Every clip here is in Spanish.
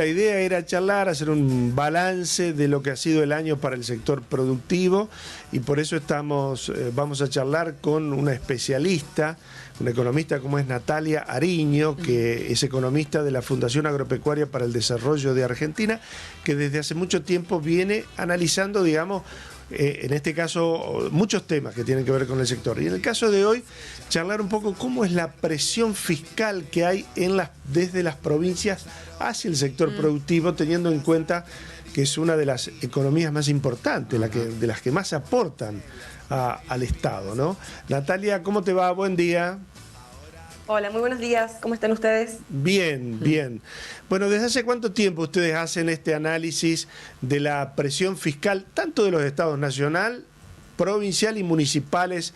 La idea era charlar, hacer un balance de lo que ha sido el año para el sector productivo y por eso vamos a charlar con una especialista, una economista como es Natalia Ariño, que es economista de la Fundación Agropecuaria para el Desarrollo de Argentina, que desde hace mucho tiempo viene analizando, digamos, en este caso, muchos temas que tienen que ver con el sector. Y en el caso de hoy, charlar un poco cómo es la presión fiscal que hay desde las provincias hacia el sector productivo, teniendo en cuenta que es una de las economías más importantes, de las que más aportan al Estado, ¿no? Natalia, ¿cómo te va? Buen día. Hola, muy buenos días. ¿Cómo están ustedes? Bien, bien. Bueno, ¿desde hace cuánto tiempo ustedes hacen este análisis de la presión fiscal, tanto de los estados nacional, provincial y municipales,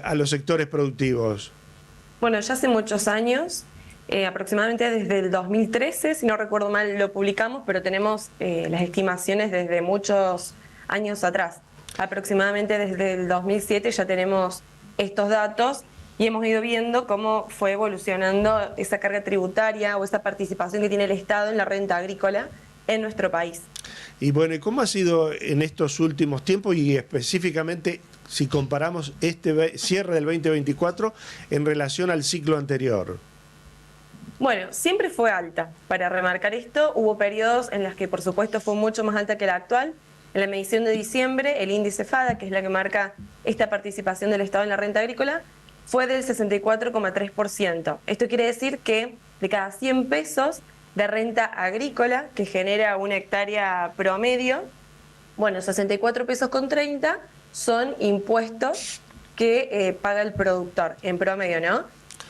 a los sectores productivos? Bueno, ya hace muchos años, aproximadamente desde el 2013, si no recuerdo mal, lo publicamos, pero tenemos las estimaciones desde muchos años atrás. Aproximadamente desde el 2007 ya tenemos estos datos y hemos ido viendo cómo fue evolucionando esa carga tributaria o esa participación que tiene el Estado en la renta agrícola en nuestro país. Y bueno, ¿y cómo ha sido en estos últimos tiempos y específicamente si comparamos este cierre del 2024 en relación al ciclo anterior? Bueno, siempre fue alta. Para remarcar esto, hubo periodos en los que por supuesto fue mucho más alta que la actual. En la medición de diciembre, el índice FADA, que es la que marca esta participación del Estado en la renta agrícola, fue del 64,3%. Esto quiere decir que de cada 100 pesos de renta agrícola que genera una hectárea promedio, bueno, 64 pesos con 30 son impuestos que paga el productor en promedio, ¿no?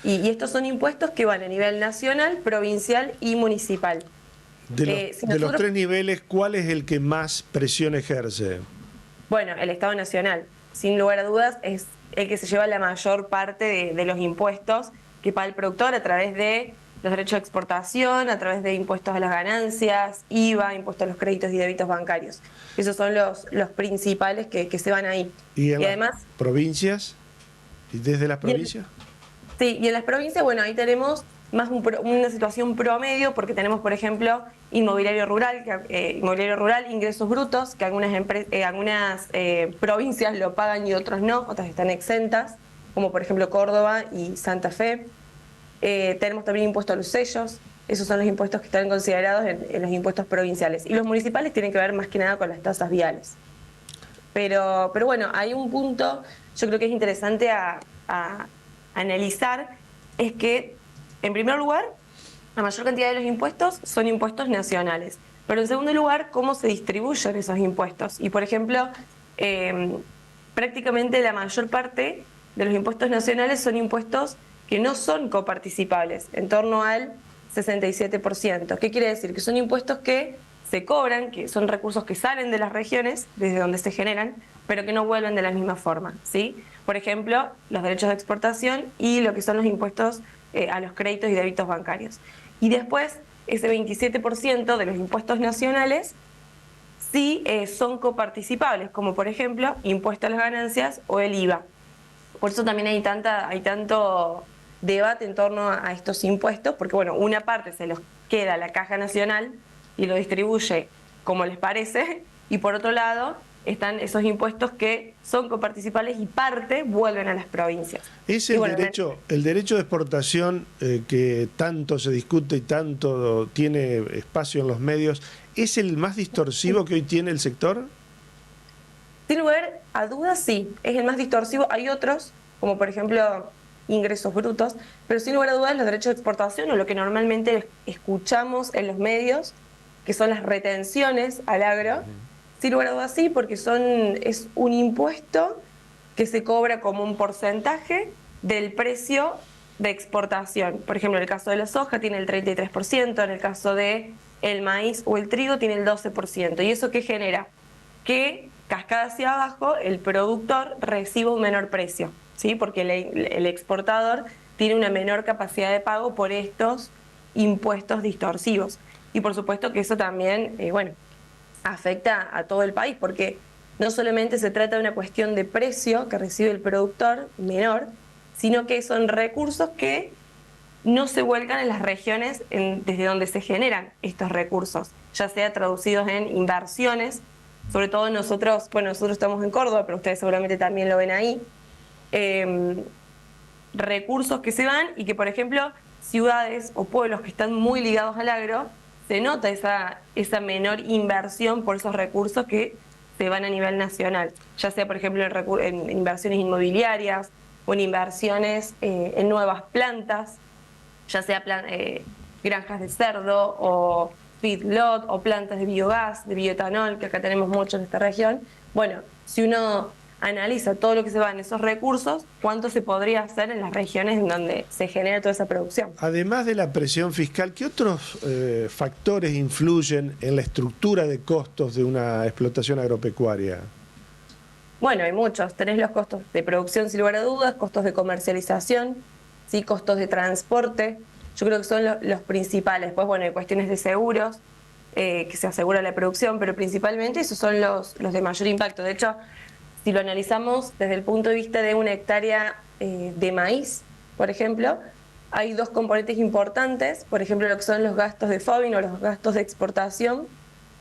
Y estos son impuestos que van a nivel nacional, provincial y municipal. De los tres niveles, ¿cuál es el que más presión ejerce? Bueno, el Estado Nacional, sin lugar a dudas, es el que se lleva la mayor parte de los impuestos que paga el productor a través de los derechos de exportación, a través de impuestos a las ganancias, IVA, impuestos a los créditos y débitos bancarios. Esos son los principales que se van ahí. ¿Y además, las provincias? ¿Y desde las provincias? Sí, y en las provincias, bueno, ahí tenemos más una situación promedio porque tenemos, por ejemplo, inmobiliario rural, ingresos brutos, que algunas provincias lo pagan y otros no, otras están exentas, como por ejemplo Córdoba y Santa Fe. Tenemos también impuestos a los sellos, esos son los impuestos que están considerados en los impuestos provinciales. Y los municipales tienen que ver más que nada con las tasas viales. Pero bueno, hay un punto, yo creo que es interesante a analizar, es que, en primer lugar, la mayor cantidad de los impuestos son impuestos nacionales. Pero en segundo lugar, cómo se distribuyen esos impuestos. Y por ejemplo, prácticamente la mayor parte de los impuestos nacionales son impuestos que no son coparticipables, en torno al 67%. ¿Qué quiere decir? Que son impuestos que se cobran, que son recursos que salen de las regiones, desde donde se generan, pero que no vuelven de la misma forma, ¿sí? Por ejemplo, los derechos de exportación y lo que son los impuestos a los créditos y débitos bancarios. Y después, ese 27% de los impuestos nacionales sí son coparticipables, como por ejemplo, impuesto a las ganancias o el IVA. Por eso también hay tanto debate en torno a estos impuestos, porque bueno, una parte se los queda a la Caja Nacional y lo distribuye como les parece, y por otro lado están esos impuestos que son coparticipables y parte vuelven a las provincias. Es el derecho de exportación que tanto se discute y tanto tiene espacio en los medios, ¿es el más distorsivo que hoy tiene el sector? Sin lugar a dudas, sí, es el más distorsivo. Hay otros, como por ejemplo ingresos brutos, pero sin lugar a dudas los derechos de exportación o lo que normalmente escuchamos en los medios, que son las retenciones al agro, sin lugar a dudas sí, porque es un impuesto que se cobra como un porcentaje del precio de exportación. Por ejemplo, en el caso de la soja tiene el 33%, en el caso de el maíz o el trigo tiene el 12%. ¿Y eso qué genera? Que cascada hacia abajo el productor reciba un menor precio, ¿sí? Porque el exportador tiene una menor capacidad de pago por estos impuestos distorsivos. Y por supuesto que eso también, afecta a todo el país, porque no solamente se trata de una cuestión de precio que recibe el productor menor, sino que son recursos que no se vuelcan en las regiones desde donde se generan estos recursos, ya sea traducidos en inversiones, sobre todo nosotros estamos en Córdoba, pero ustedes seguramente también lo ven ahí, recursos que se van y que, por ejemplo, ciudades o pueblos que están muy ligados al agro, se nota esa menor inversión por esos recursos que se van a nivel nacional, ya sea, por ejemplo, en inversiones inmobiliarias o en inversiones en nuevas plantas, ya sea granjas de cerdo o feedlot o plantas de biogás, de bioetanol, que acá tenemos mucho en esta región. Bueno, si uno analiza todo lo que se va en esos recursos, cuánto se podría hacer en las regiones en donde se genera toda esa producción. Además de la presión fiscal, ¿qué otros factores influyen en la estructura de costos de una explotación agropecuaria? Bueno, hay muchos. Tenés los costos de producción, sin lugar a dudas, costos de comercialización, ¿sí? Costos de transporte. Yo creo que son los principales. Pues bueno, hay cuestiones de seguros, que se asegura la producción, pero principalmente esos son los de mayor impacto. De hecho, si lo analizamos desde el punto de vista de una hectárea de maíz, por ejemplo, hay dos componentes importantes. Por ejemplo, lo que son los gastos de FOBIN o los gastos de exportación,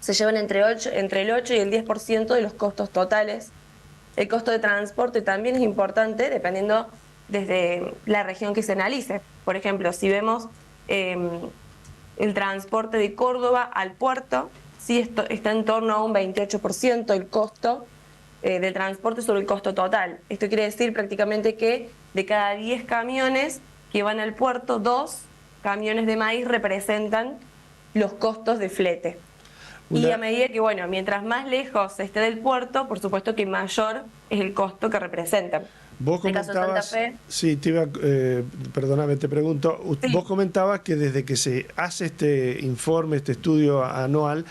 se llevan entre el 8 y el 10% de los costos totales. El costo de transporte también es importante, dependiendo desde la región que se analice. Por ejemplo, si vemos el transporte de Córdoba al puerto, sí está en torno a un 28% el costo del transporte sobre el costo total. Esto quiere decir prácticamente que de cada 10 camiones que van al puerto, 2 camiones de maíz representan los costos de flete. Y a medida que, bueno, mientras más lejos esté del puerto, por supuesto que mayor es el costo que representan. Vos comentabas, sí, perdóname, te pregunto, sí. Vos comentabas que desde que se hace este informe, este estudio anual,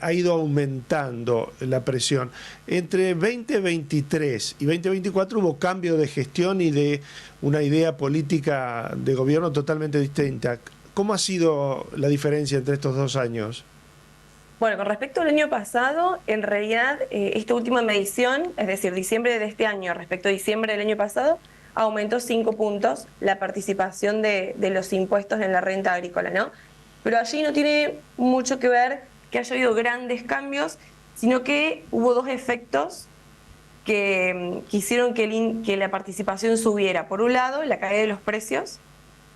ha ido aumentando la presión. Entre 2023 y 2024 hubo cambio de gestión y de una idea política de gobierno totalmente distinta. ¿Cómo ha sido la diferencia entre estos 2 años? Bueno, con respecto al año pasado, en realidad esta última medición, es decir, diciembre de este año respecto a diciembre del año pasado, aumentó 5 puntos la participación de los impuestos en la renta agrícola, ¿no? Pero allí no tiene mucho que ver que haya habido grandes cambios, sino que hubo 2 efectos que hicieron que la participación subiera. Por un lado, la caída de los precios,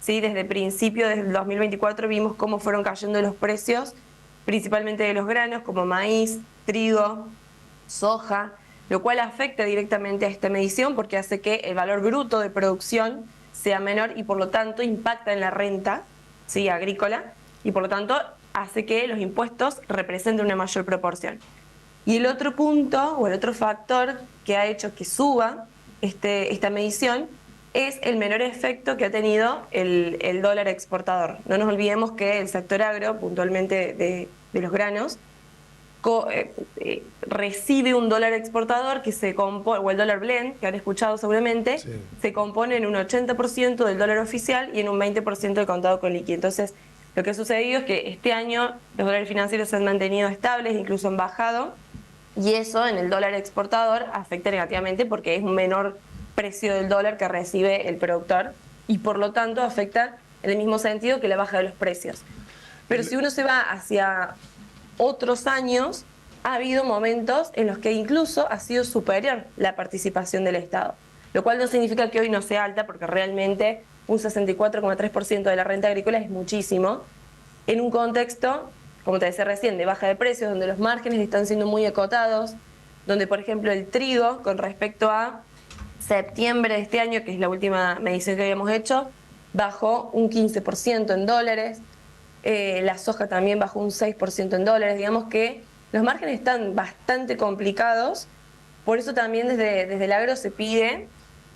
¿sí? Desde el principio, desde el 2024, vimos cómo fueron cayendo los precios, principalmente de los granos como maíz, trigo, soja, lo cual afecta directamente a esta medición porque hace que el valor bruto de producción sea menor y por lo tanto impacta en la renta, ¿sí? Agrícola, y por lo tanto hace que los impuestos representen una mayor proporción. Y el otro punto o el otro factor que ha hecho que suba esta medición es el menor efecto que ha tenido el dólar exportador. No nos olvidemos que el sector agro, puntualmente de los granos, recibe un dólar exportador que se compone, o el dólar blend, que han escuchado seguramente, sí, se compone en un 80% del dólar oficial y en un 20% del contado con liqui. Entonces, lo que ha sucedido es que este año los dólares financieros se han mantenido estables, incluso han bajado, y eso en el dólar exportador afecta negativamente porque es un menor precio del dólar que recibe el productor y por lo tanto afecta en el mismo sentido que la baja de los precios. Pero si uno se va hacia otros años, ha habido momentos en los que incluso ha sido superior la participación del Estado, lo cual no significa que hoy no sea alta, porque realmente un 64,3% de la renta agrícola es muchísimo, en un contexto, como te decía recién, de baja de precios, donde los márgenes están siendo muy acotados, donde por ejemplo el trigo, con respecto a septiembre de este año, que es la última medición que habíamos hecho, bajó un 15% en dólares, la soja también bajó un 6% en dólares. Digamos que los márgenes están bastante complicados, por eso también desde el agro se pide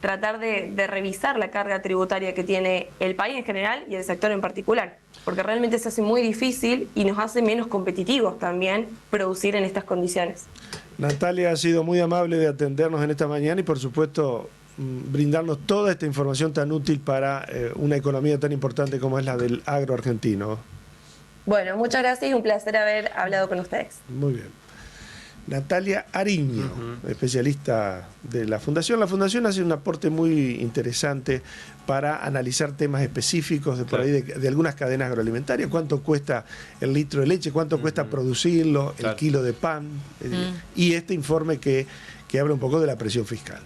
tratar de revisar la carga tributaria que tiene el país en general y el sector en particular, porque realmente se hace muy difícil y nos hace menos competitivos también producir en estas condiciones. Natalia, ha sido muy amable de atendernos en esta mañana y por supuesto brindarnos toda esta información tan útil para una economía tan importante como es la del agro argentino. Bueno, muchas gracias y un placer haber hablado con ustedes. Muy bien. Natalia Ariño, especialista de la Fundación. La Fundación hace un aporte muy interesante para analizar temas específicos de por ahí de algunas cadenas agroalimentarias. ¿Cuánto cuesta el litro de leche? ¿Cuánto cuesta producirlo? El kilo de pan. Y este informe que habla un poco de la presión fiscal.